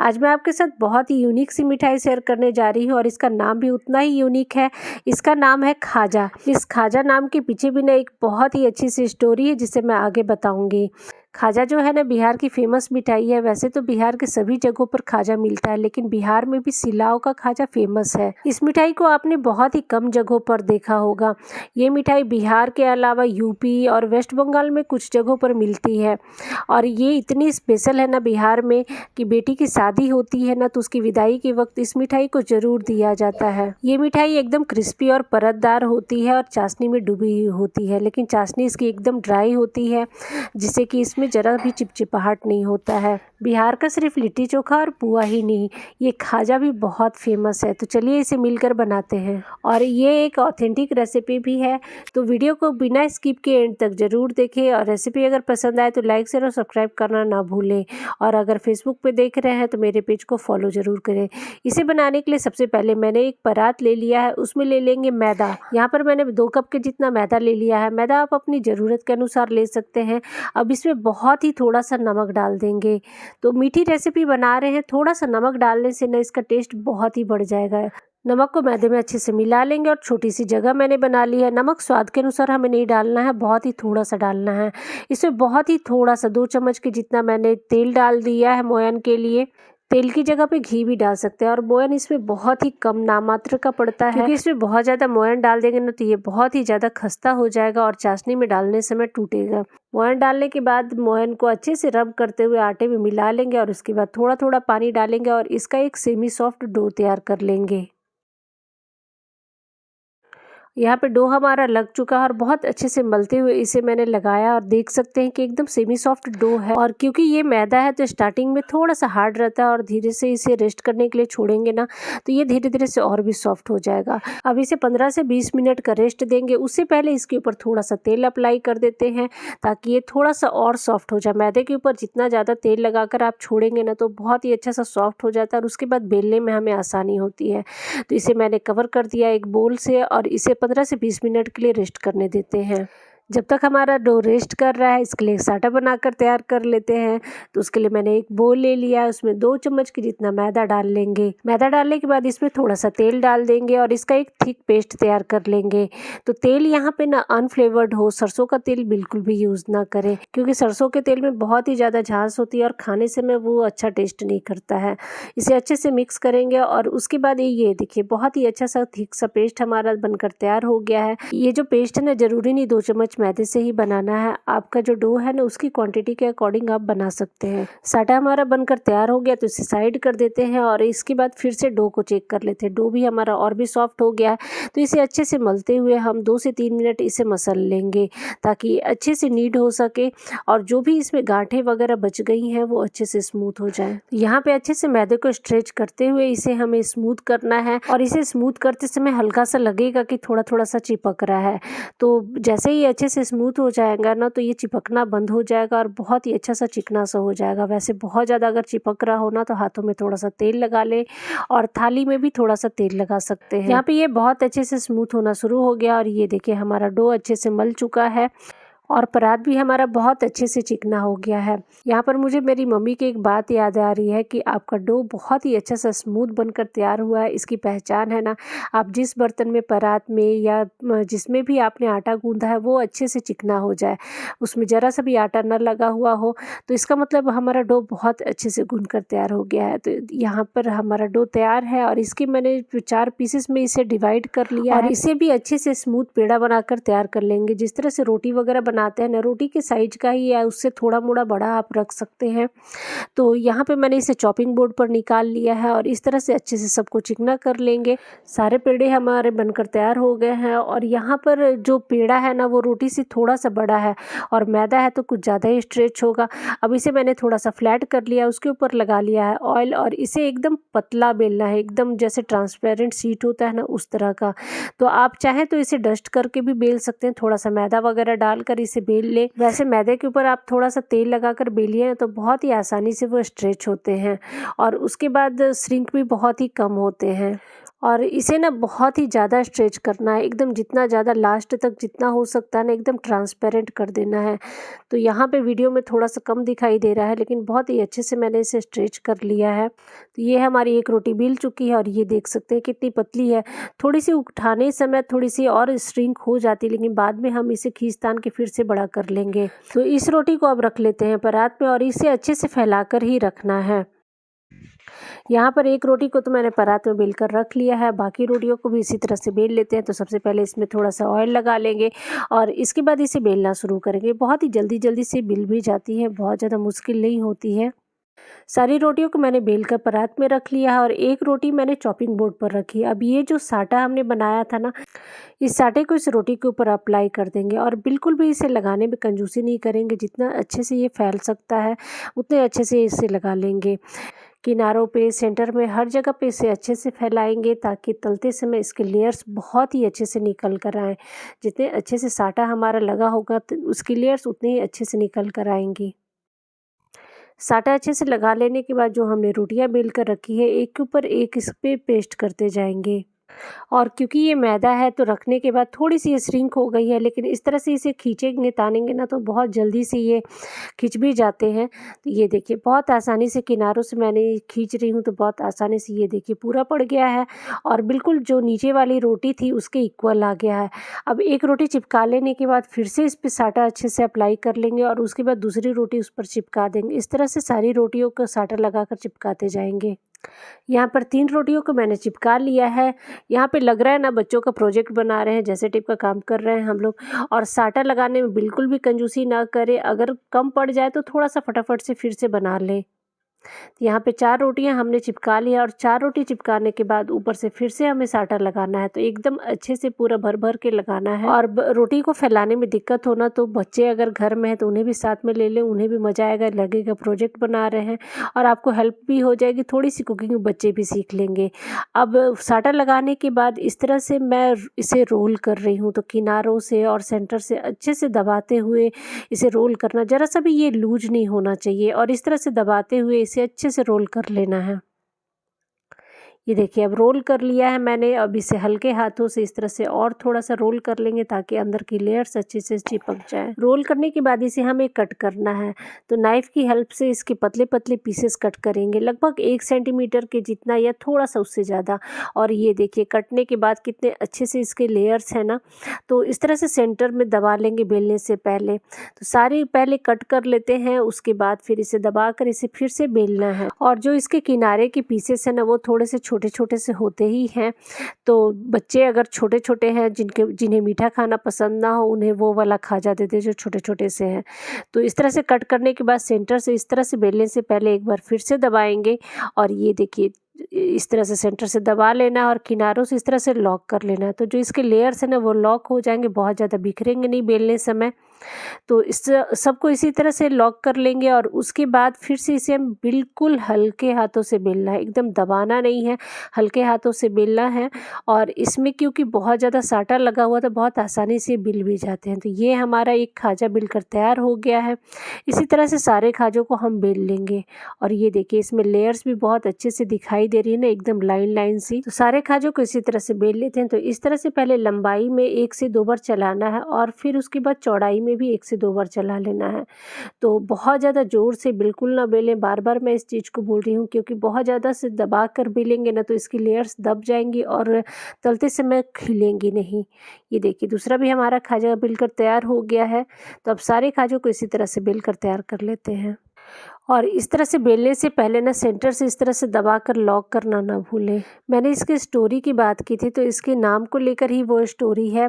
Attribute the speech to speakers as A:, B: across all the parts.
A: आज मैं आपके साथ बहुत ही यूनिक सी मिठाई शेयर करने जा रही हूँ और इसका नाम भी उतना ही यूनिक है। इसका नाम है खाजा। इस खाजा नाम के पीछे भी ना एक बहुत ही अच्छी सी स्टोरी है जिसे मैं आगे बताऊंगी। खाजा जो है ना बिहार की फेमस मिठाई है। वैसे तो बिहार के सभी जगहों पर खाजा मिलता है, लेकिन बिहार में भी सिलाव का खाजा फेमस है। इस मिठाई को आपने बहुत ही कम जगहों पर देखा होगा। ये मिठाई बिहार के अलावा यूपी और वेस्ट बंगाल में कुछ जगहों पर मिलती है और ये इतनी स्पेशल है ना बिहार में कि बेटी की शादी होती है ना तो उसकी विदाई के वक्त इस मिठाई को जरूर दिया जाता है। ये मिठाई एकदम क्रिस्पी और परतदार होती है और चाशनी में डूबी हुई होती है, लेकिन चाशनी इसकी एकदम ड्राई होती है जिससे कि इसमें जरा भी चिपचिपाहट नहीं होता है। बिहार का सिर्फ लिट्टी चोखा और पुआ ही नहीं, ये खाजा भी बहुत फेमस है। तो चलिए इसे मिलकर बनाते हैं। और ये एक ऑथेंटिक रेसिपी भी है, तो वीडियो को बिना स्किप के एंड तक जरूर देखें। और रेसिपी अगर पसंद आए तो लाइक शेयर और सब्सक्राइब करना ना भूलें। और अगर फेसबुक पे देख रहे हैं तो मेरे पेज को फॉलो जरूर करें। इसे बनाने के लिए सबसे पहले मैंने एक परात ले लिया है, उसमें ले लेंगे मैदा। यहाँ पर मैंने 2 कप के जितना मैदा ले लिया है। मैदा आप अपनी ज़रूरत के अनुसार ले सकते हैं। अब इसमें बहुत ही थोड़ा सा नमक डाल देंगे। तो मीठी रेसिपी बना रहे हैं, थोड़ा सा नमक डालने से ना इसका टेस्ट बहुत ही बढ़ जाएगा। नमक को मैदे में अच्छे से मिला लेंगे और छोटी सी जगह मैंने बना ली है। नमक स्वाद के अनुसार हमें नहीं डालना है, बहुत ही थोड़ा सा डालना है। इसमें बहुत ही थोड़ा सा 2 चम्मच के जितना मैंने तेल डाल दिया है मोयन के लिए। तेल की जगह पे घी भी डाल सकते हैं और मोयन इसमें बहुत ही कम नामात्र का पड़ता है, क्योंकि इसमें बहुत ज़्यादा मोयन डाल देंगे ना तो ये बहुत ही ज़्यादा खस्ता हो जाएगा और चाशनी में डालने समय टूटेगा। मोयन डालने के बाद मोयन को अच्छे से रब करते हुए आटे में मिला लेंगे और उसके बाद थोड़ा थोड़ा पानी डालेंगे और इसका एक सेमी सॉफ्ट डो तैयार कर लेंगे। यहाँ पे डो हमारा लग चुका है और बहुत अच्छे से मलते हुए इसे मैंने लगाया और देख सकते हैं कि एकदम सेमी सॉफ्ट डो है। और क्योंकि ये मैदा है तो स्टार्टिंग में थोड़ा सा हार्ड रहता है और धीरे से इसे रेस्ट करने के लिए छोड़ेंगे ना तो ये धीरे धीरे से और भी सॉफ्ट हो जाएगा। अब इसे 15 से 20 मिनट का रेस्ट देंगे। उससे पहले इसके ऊपर थोड़ा सा तेल अप्लाई कर देते हैं ताकि ये थोड़ा सा और सॉफ्ट हो जाए। मैदे के ऊपर जितना ज़्यादा तेल लगाकर आप छोड़ेंगे ना तो बहुत ही अच्छा सा सॉफ्ट हो जाता है और उसके बाद बेलने में हमें आसानी होती है। तो इसे मैंने कवर कर दिया एक बोल से और इसे 15 से 20 मिनट के लिए रेस्ट करने देते हैं। जब तक हमारा डो रेस्ट कर रहा है इसके लिए एक साटा बनाकर तैयार कर लेते हैं। तो उसके लिए मैंने एक बोल ले लिया, उसमें 2 चम्मच की जितना मैदा डाल लेंगे। मैदा डालने के बाद इसमें थोड़ा सा तेल डाल देंगे और इसका एक थिक पेस्ट तैयार कर लेंगे। तो तेल यहाँ पे ना अनफ्लेवर्ड हो, सरसों का तेल बिल्कुल भी यूज़ ना करें, क्योंकि सरसों के तेल में बहुत ही ज़्यादा झांस होती है और खाने से में वो अच्छा टेस्ट नहीं करता है। इसे अच्छे से मिक्स करेंगे और उसके बाद ये देखिए बहुत ही अच्छा सा थिक सा पेस्ट हमारा बनकर तैयार हो गया है। ये जो पेस्ट है ना जरूरी नहीं 2 चम्मच मैदे से ही बनाना है, आपका जो डो है ना उसकी क्वांटिटी के अकॉर्डिंग आप बना सकते हैं। साटा हमारा बनकर तैयार हो गया तो इसे साइड कर देते हैं और इसके बाद फिर से डो को चेक कर लेते हैं। डो भी हमारा और भी सॉफ्ट हो गया है तो इसे अच्छे से मलते हुए हम 2 से 3 मिनट इसे मसल लेंगे ताकि अच्छे से नीड हो सके और जो भी इसमें गांठें वगैरह बच गई हैं वो अच्छे से स्मूथ हो जाए। यहाँ पे अच्छे से मैदे को स्ट्रेच करते हुए इसे हमें स्मूथ करना है और इसे स्मूथ करते समय हल्का सा लगेगा कि थोड़ा थोड़ा सा चिपक रहा है। तो जैसे ही अच्छे से स्मूथ हो जाएगा ना तो ये चिपकना बंद हो जाएगा और बहुत ही अच्छा सा चिकना सा हो जाएगा। वैसे बहुत ज़्यादा अगर चिपक रहा हो ना तो हाथों में थोड़ा सा तेल लगा ले और थाली में भी थोड़ा सा तेल लगा सकते हैं। यहाँ पे ये बहुत अच्छे से स्मूथ होना शुरू हो गया और ये देखिए हमारा डो अच्छे से मल चुका है और परात भी हमारा बहुत अच्छे से चिकना हो गया है। यहाँ पर मुझे मेरी मम्मी की एक बात याद आ रही है कि आपका डो बहुत ही अच्छा सा स्मूथ बनकर तैयार हुआ है। इसकी पहचान है ना, आप जिस बर्तन में परात में या जिसमें भी आपने आटा गूंदा है वो अच्छे से चिकना हो जाए, उसमें ज़रा सा भी आटा न लगा हुआ हो, तो इसका मतलब हमारा डो बहुत अच्छे से गूंद कर तैयार हो गया है। तो यहाँ पर हमारा डो तैयार है और इसकी मैंने 4 पीसेस में इसे डिवाइड कर लिया और इसे भी अच्छे से स्मूथ पेड़ा बनाकर तैयार कर लेंगे। जिस तरह से रोटी वगैरह बनाते हैं ना, रोटी के साइज का ही या उससे थोड़ा मोड़ा बड़ा आप रख सकते हैं। तो यहाँ पे मैंने इसे चॉपिंग बोर्ड पर निकाल लिया है और इस तरह से अच्छे से सबको चिकना कर लेंगे। सारे पेड़े हमारे बनकर तैयार हो गए हैं और यहाँ पर जो पेड़ा है ना वो रोटी से थोड़ा सा बड़ा है और मैदा है तो कुछ ज़्यादा ही स्ट्रेच होगा। अब इसे मैंने थोड़ा सा फ्लैट कर लिया, उसके ऊपर लगा लिया है ऑयल और इसे एकदम पतला बेलना है, एकदम जैसे ट्रांसपेरेंट शीट होता है ना उस तरह का। तो आप चाहें तो इसे डस्ट करके भी बेल सकते हैं, थोड़ा सा मैदा वगैरह डालकर इसे बेल ले। वैसे मैदे के ऊपर आप थोड़ा सा तेल लगाकर बेलिए तो बहुत ही आसानी से वो स्ट्रेच होते हैं और उसके बाद श्रिंक भी बहुत ही कम होते हैं। और इसे ना बहुत ही ज़्यादा स्ट्रेच करना है, एकदम जितना ज़्यादा लास्ट तक जितना हो सकता है ना एकदम ट्रांसपेरेंट कर देना है। तो यहाँ पे वीडियो में थोड़ा सा कम दिखाई दे रहा है, लेकिन बहुत ही अच्छे से मैंने इसे स्ट्रेच कर लिया है। तो ये हमारी एक रोटी बिल चुकी है और ये देख सकते हैं कितनी पतली है। थोड़ी सी उठाने समय थोड़ी सी और श्रिंक हो जाती, लेकिन बाद में हम इसे खींच तान के फिर से बड़ा कर लेंगे। तो इस रोटी को अब रख लेते हैं परात में और इसे अच्छे से फैला कर ही रखना है। यहाँ पर एक रोटी को तो मैंने परात में बेल कर रख लिया है, बाकी रोटियों को भी इसी तरह से बेल लेते हैं। तो सबसे पहले इसमें थोड़ा सा ऑयल लगा लेंगे और इसके बाद इसे बेलना शुरू करेंगे। बहुत ही जल्दी जल्दी से बिल भी जाती है, बहुत ज़्यादा मुश्किल नहीं होती है। सारी रोटियों को मैंने बेल कर परात में रख लिया है और एक रोटी मैंने चॉपिंग बोर्ड पर रखी है। अब ये जो साटा हमने बनाया था ना, इस साटे को इस रोटी के ऊपर अप्लाई कर देंगे और बिल्कुल भी इसे लगाने में कंजूसी नहीं करेंगे। जितना अच्छे से ये फैल सकता है उतने अच्छे से इसे लगा लेंगे। किनारों पे, सेंटर में, हर जगह पे इसे अच्छे से फैलाएंगे ताकि तलते समय इसके लेयर्स बहुत ही अच्छे से निकल कर आएँ। जितने अच्छे से साटा हमारा लगा होगा तो उसकी लेयर्स उतने ही अच्छे से निकल कर आएंगी। साटा अच्छे से लगा लेने के बाद जो हमने रोटियां बेल कर रखी है, एक के ऊपर एक इस पे पेस्ट करते जाएंगे। और क्योंकि ये मैदा है तो रखने के बाद थोड़ी सी ये श्रिंक हो गई है, लेकिन इस तरह से इसे खींचेंगे तानेंगे ना तो बहुत जल्दी से ये खिंच भी जाते हैं। तो ये देखिए बहुत आसानी से किनारों से मैंने खींच रही हूँ तो बहुत आसानी से ये देखिए पूरा पड़ गया है और बिल्कुल जो नीचे वाली रोटी थी उसके इक्वल आ गया है। अब एक रोटी चिपका लेने के बाद फिर से इस पर साटा अच्छे से अप्लाई कर लेंगे और उसके बाद दूसरी रोटी उस पर चिपका देंगे। इस तरह से सारी रोटियों का साटा लगाकर चिपकाते जाएंगे। यहाँ पर 3 रोटियों को मैंने चिपका लिया है। यहाँ पे लग रहा है ना बच्चों का प्रोजेक्ट बना रहे हैं, जैसे टाइप का काम कर रहे हैं हम लोग। और साटा लगाने में बिल्कुल भी कंजूसी ना करें, अगर कम पड़ जाए तो थोड़ा सा फटाफट से फिर से बना लें। तो यहाँ पे 4 रोटियां हमने चिपका लिया और 4 रोटी चिपकाने के बाद ऊपर से फिर से हमें साटा लगाना है। तो एकदम अच्छे से पूरा भर भर के लगाना है। और रोटी को फैलाने में दिक्कत होना तो बच्चे अगर घर में है तो उन्हें भी साथ में ले लें, उन्हें भी मजा आएगा, लगेगा प्रोजेक्ट बना रहे हैं और आपको हेल्प भी हो जाएगी, थोड़ी सी कुकिंग बच्चे भी सीख लेंगे। अब साटा लगाने के बाद इस तरह से मैं इसे रोल कर रही हूँ, तो किनारों से और सेंटर से अच्छे से दबाते हुए इसे रोल करना, ज़रा सा भी ये लूज नहीं होना चाहिए और इस तरह से दबाते हुए इसे अच्छे से रोल कर लेना है। ये देखिए अब रोल कर लिया है मैंने। अब इसे हल्के हाथों से इस तरह से और थोड़ा सा रोल कर लेंगे ताकि अंदर की लेयर्स अच्छे से चिपक जाए। रोल करने के बाद इसे हमें कट करना है, तो नाइफ़ की हेल्प से इसके पतले पतले पीसेस कट करेंगे, लगभग 1 सेंटीमीटर के जितना या थोड़ा सा उससे ज़्यादा। और ये देखिए कटने के बाद कितने अच्छे से इसके लेयर्स हैं ना, तो इस तरह से सेंटर में दबा लेंगे बेलने से पहले। तो सारे पहले कट कर लेते हैं, उसके बाद फिर इसे दबा कर इसे फिर से बेलना है। और जो इसके किनारे के पीसेस हैं ना वो थोड़े से छोटे छोटे से होते ही हैं, तो बच्चे अगर छोटे छोटे हैं जिन्हें मीठा खाना पसंद ना हो उन्हें वो वाला खाजा देते हैं जो छोटे छोटे से हैं। तो इस तरह से कट करने के बाद सेंटर से इस तरह से बेलने से पहले एक बार फिर से दबाएंगे और ये देखिए इस तरह से सेंटर से दबा लेना और किनारों से इस तरह से लॉक कर लेना है। तो जो इसके लेयर्स हैं ना वो लॉक हो जाएंगे, बहुत ज़्यादा बिखरेंगे नहीं बेलने समय। तो इस सबको इसी तरह से लॉक कर लेंगे और उसके बाद फिर से इसे हम बिल्कुल हल्के हाथों से बेलना है, एकदम दबाना नहीं है, हल्के हाथों से बेलना है। और इसमें क्योंकि बहुत ज़्यादा साटा लगा हुआ था बहुत आसानी से बिल भी जाते हैं। तो ये हमारा एक खाजा बिलकर तैयार हो गया है। इसी तरह से सारे खाजों को हम बेल लेंगे और ये देखिए इसमें लेयर्स भी बहुत अच्छे से दिखाई दे रही है ना, एकदम लाइन लाइन सी। तो सारे खाजों को इसी तरह से बेल लेते हैं। तो इस तरह से पहले लंबाई में 1 से 2 बार चलाना है और फिर उसके बाद चौड़ाई में भी 1 से 2 बार चला लेना है। तो बहुत ज़्यादा ज़ोर से बिल्कुल ना बेलें, बार बार मैं इस चीज़ को बोल रही हूँ क्योंकि बहुत ज़्यादा से दबा कर बेलेंगे ना तो इसकी लेयर्स दब जाएंगी और तलते समय खिलेंगी नहीं। ये देखिए दूसरा भी हमारा खाजा बेलकर तैयार हो गया है। तो अब सारे खाजों को इसी तरह से बेलकर तैयार कर लेते हैं। और इस तरह से बेलने से पहले ना सेंटर से इस तरह से दबाकर लॉक करना ना भूलें। मैंने इसके स्टोरी की बात की थी तो इसके नाम को लेकर ही वो स्टोरी है।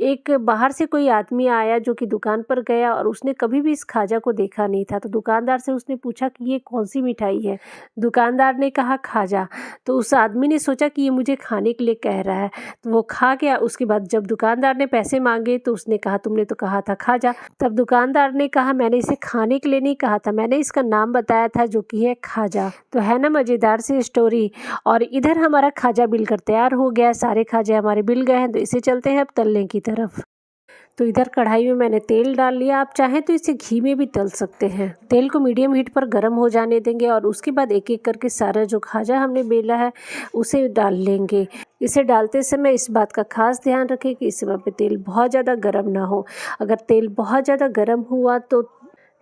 A: एक बाहर से कोई आदमी आया जो कि दुकान पर गया और उसने कभी भी इस खाजा को देखा नहीं था। तो दुकानदार से उसने पूछा कि ये कौन सी मिठाई है। दुकानदार ने कहा खाजा। तो उस आदमी ने सोचा कि ये मुझे खाने के लिए कह रहा है, तो वो खा गया। उसके बाद जब दुकानदार ने पैसे मांगे तो उसने कहा तुमने तो कहा था खाजा। तब दुकानदार ने कहा मैंने इसे खाने के लिए नहीं कहा था, मैंने इसका नाम बताया था जो कि है खाजा। तो है ना मज़ेदार सी स्टोरी। और इधर हमारा खाजा बिलकर तैयार हो गया, सारे खाजे हमारे बिल गए हैं। तो इसे चलते हैं अब तलने की तरफ। तो इधर कढ़ाई में मैंने तेल डाल लिया। आप चाहें तो इसे घी में भी तल सकते हैं। तेल को मीडियम हीट पर गर्म हो जाने देंगे और उसके बाद एक एक करके सारा जो खाजा हमने बेला है उसे डाल लेंगे। इसे डालते समय इस बात का खास ध्यान रखें कि इस समय पे तेल बहुत ज़्यादा गर्म ना हो। अगर तेल बहुत ज़्यादा गर्म हुआ तो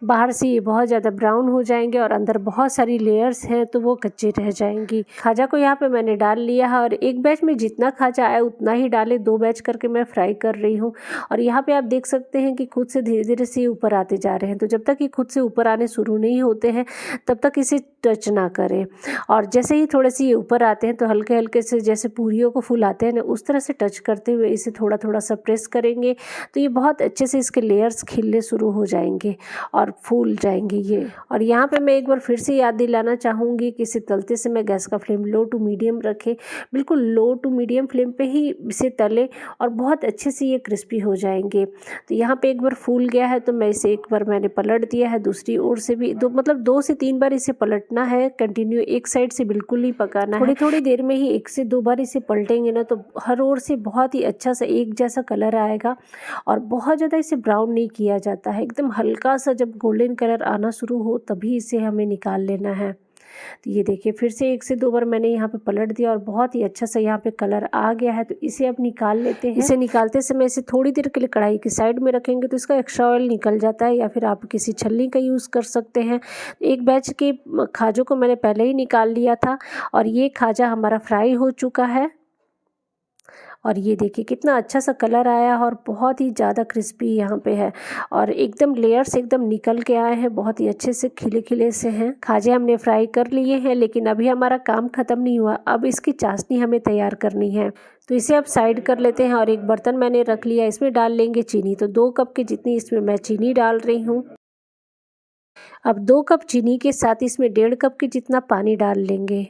A: बाहर से ये बहुत ज़्यादा ब्राउन हो जाएंगे और अंदर बहुत सारी लेयर्स हैं तो वो कच्चे रह जाएंगी। खाजा को यहाँ पे मैंने डाल लिया है और एक बैच में जितना खाजा आया उतना ही डाले। 2 बैच करके मैं फ्राई कर रही हूँ और यहाँ पे आप देख सकते हैं कि खुद से धीरे धीरे से ऊपर आते जा रहे हैं। तो जब तक ये खुद से ऊपर आने शुरू नहीं होते हैं तब तक इसे टच ना करें। और जैसे ही थोड़े से ये ऊपर आते हैं तो हल्के हल्के से जैसे पूरियों को फुलाते हैं ना उस तरह से टच करते हुए इसे थोड़ा थोड़ा सा प्रेस करेंगे तो ये बहुत अच्छे से इसके लेयर्स खिलने शुरू हो जाएंगे और फूल जाएंगे ये। और यहाँ पे मैं एक बार फिर से याद दिलाना चाहूँगी कि इसे तलते समय गैस का फ्लेम लो टू मीडियम रखें। बिल्कुल लो टू मीडियम फ्लेम पे ही इसे तलें और बहुत अच्छे से ये क्रिस्पी हो जाएंगे। तो यहाँ पे एक बार फूल गया है तो मैं इसे एक बार मैंने पलट दिया है। दूसरी ओर से भी 2 से 3 बार इसे पलटना है। कंटिन्यू एक साइड से बिल्कुल नहीं पकाना है। थोड़ी थोड़ी देर में ही 1 से 2 बार इसे पलटेंगे ना तो हर ओर से बहुत ही अच्छा सा एक जैसा कलर आएगा और बहुत ज़्यादा इसे ब्राउन नहीं किया जाता है। एकदम हल्का सा जब गोल्डन कलर आना शुरू हो तभी इसे हमें निकाल लेना है। तो ये देखिए फिर से 1 से 2 बार मैंने यहाँ पे पलट दिया और बहुत ही अच्छा सा यहाँ पे कलर आ गया है। तो इसे अब निकाल लेते हैं। इसे निकालते समय इसे थोड़ी देर के लिए कढ़ाई की साइड में रखेंगे तो इसका एक्स्ट्रा ऑयल निकल जाता है या फिर आप किसी छलनी का यूज़ कर सकते हैं। एक बैच के खाजों को मैंने पहले ही निकाल लिया था और ये खाजा हमारा फ्राई हो चुका है और ये देखिए कितना अच्छा सा कलर आया और बहुत ही ज़्यादा क्रिस्पी यहाँ पे है और एकदम लेयर्स एकदम निकल के आए हैं। बहुत ही अच्छे से खिले खिले से हैं। खाजे हमने फ्राई कर लिए हैं लेकिन अभी हमारा काम ख़त्म नहीं हुआ। अब इसकी चाशनी हमें तैयार करनी है तो इसे अब साइड कर लेते हैं और एक बर्तन मैंने रख लिया। इसमें डाल लेंगे चीनी। तो 2 कप के जितनी इसमें मैं चीनी डाल रही हूँ। अब 2 कप चीनी के साथ इसमें 1.5 कप के जितना पानी डाल लेंगे।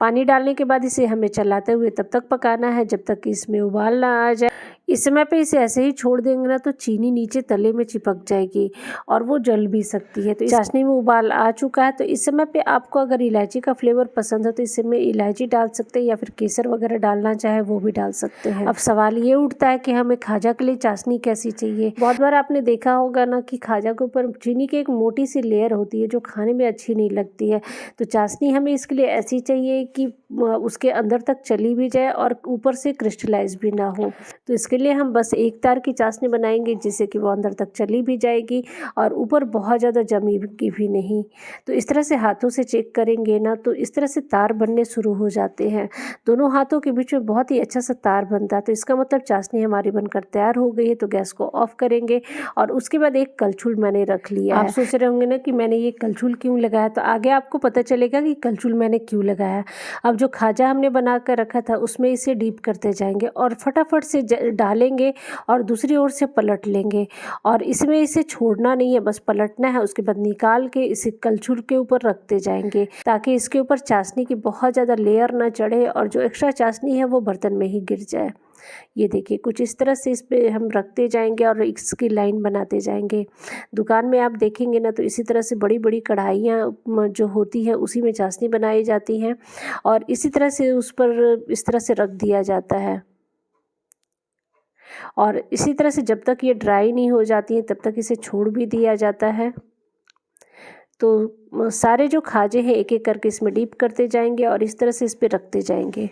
A: पानी डालने के बाद इसे हमें चलाते हुए तब तक पकाना है जब तक इसमें उबाल ना आ जाए। इस समय पे इसे ऐसे ही छोड़ देंगे ना तो चीनी नीचे तले में चिपक जाएगी और वो जल भी सकती है। तो इस चाशनी में उबाल आ चुका है। तो इस समय पे आपको अगर इलायची का फ्लेवर पसंद है तो इसमें इलायची डाल सकते हैं या फिर केसर वगैरह डालना चाहे वो भी डाल सकते हैं। अब सवाल ये उठता है कि हमें खाजा के लिए चाशनी कैसी चाहिए। बहुत बार आपने देखा होगा ना कि खाजा के ऊपर चीनी की एक मोटी सी लेयर होती है जो खाने में अच्छी नहीं लगती है। तो चाशनी हमें इसके लिए ऐसी चाहिए कि उसके अंदर तक चली भी जाए और ऊपर से क्रिस्टलाइज भी ना हो। तो इसके लिए हम बस एक तार की चाशनी बनाएंगे जिससे कि वो अंदर तक चली भी जाएगी और ऊपर बहुत ज़्यादा जमेगी भी नहीं। तो इस तरह से हाथों से चेक करेंगे ना तो इस तरह से तार बनने शुरू हो जाते हैं। दोनों हाथों के बीच में बहुत ही अच्छा सा तार बनता है। तो इसका मतलब चाशनी हमारी बनकर तैयार हो गई है। तो गैस को ऑफ करेंगे और उसके बाद एक कलछुल मैंने रख लिया। आप सोच रहे होंगे ना कि मैंने ये कलछुल क्यों लगाया। तो आगे आपको पता चलेगा कि कलछुल मैंने क्यों लगाया। अब जो खाजा हमने बना कर रखा था उसमें इसे डीप करते जाएंगे और फटाफट से डालेंगे और दूसरी ओर से पलट लेंगे और इसमें इसे छोड़ना नहीं है, बस पलटना है। उसके बाद निकाल के इसे कलछुल के ऊपर रखते जाएंगे ताकि इसके ऊपर चाशनी की बहुत ज़्यादा लेयर ना चढ़े और जो एक्स्ट्रा चाशनी है वो बर्तन में ही गिर जाए। ये देखिए कुछ इस तरह से इस पे हम रखते जाएंगे और इसकी लाइन बनाते जाएंगे। दुकान में आप देखेंगे ना तो इसी तरह से बड़ी बड़ी कढ़ाइयाँ जो होती है उसी में चाशनी बनाई जाती हैं और इसी तरह से उस पर इस तरह से रख दिया जाता है और इसी तरह से जब तक ये ड्राई नहीं हो जाती हैं तब तक इसे छोड़ भी दिया जाता है। तो सारे जो खाजे हैं एक एक करके इसमें डीप करते जाएंगे और इस तरह से इस पर रखते जाएंगे।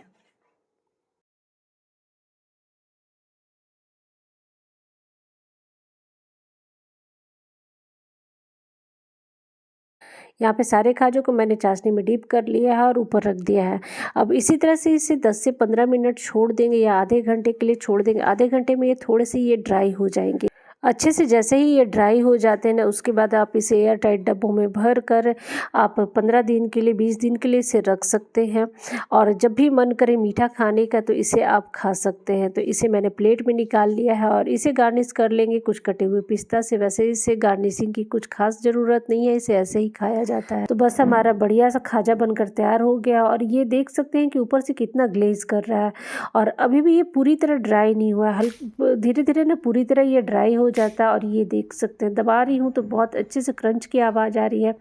A: यहाँ पे सारे खाजों को मैंने चाशनी में डीप कर लिया है और ऊपर रख दिया है। अब इसी तरह से इसे 10 से 15 मिनट छोड़ देंगे या आधे घंटे के लिए छोड़ देंगे। आधे घंटे में ये थोड़े से ये ड्राई हो जाएंगे अच्छे से। जैसे ही ये ड्राई हो जाते हैं ना उसके बाद आप इसे एयर टाइट डब्बों में भर कर आप 15 दिन के लिए 20 दिन के लिए इसे रख सकते हैं और जब भी मन करे मीठा खाने का तो इसे आप खा सकते हैं। तो इसे मैंने प्लेट में निकाल लिया है और इसे गार्निश कर लेंगे कुछ कटे हुए पिस्ता से। वैसे इसे गार्निशिंग की कुछ खास ज़रूरत नहीं है, इसे ऐसे ही खाया जाता है। तो बस हमारा बढ़िया सा खाजा बनकर तैयार हो गया और ये देख सकते हैं कि ऊपर से कितना ग्लेज कर रहा है और अभी भी ये पूरी तरह ड्राई नहीं हुआ है। धीरे धीरे ना पूरी तरह ये ड्राई हो जाता है। और ये देख सकते हैं, दबा रही हूँ तो बहुत अच्छे से क्रंच की आवाज़ आ रही है।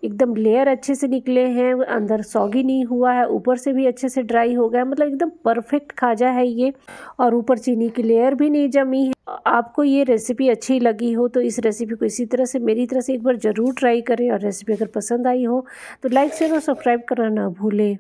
A: एकदम लेयर अच्छे से निकले हैं, अंदर सॉगी नहीं हुआ है, ऊपर से भी अच्छे से ड्राई हो गया, मतलब एकदम परफेक्ट खाजा है ये। और ऊपर चीनी की लेयर भी नहीं जमी है। आपको ये रेसिपी अच्छी लगी हो तो इस रेसिपी को इसी तरह से मेरी तरह से एक बार ज़रूर ट्राई करें। और रेसिपी अगर पसंद आई हो तो लाइक शेयर और सब्सक्राइब करना ना भूलें।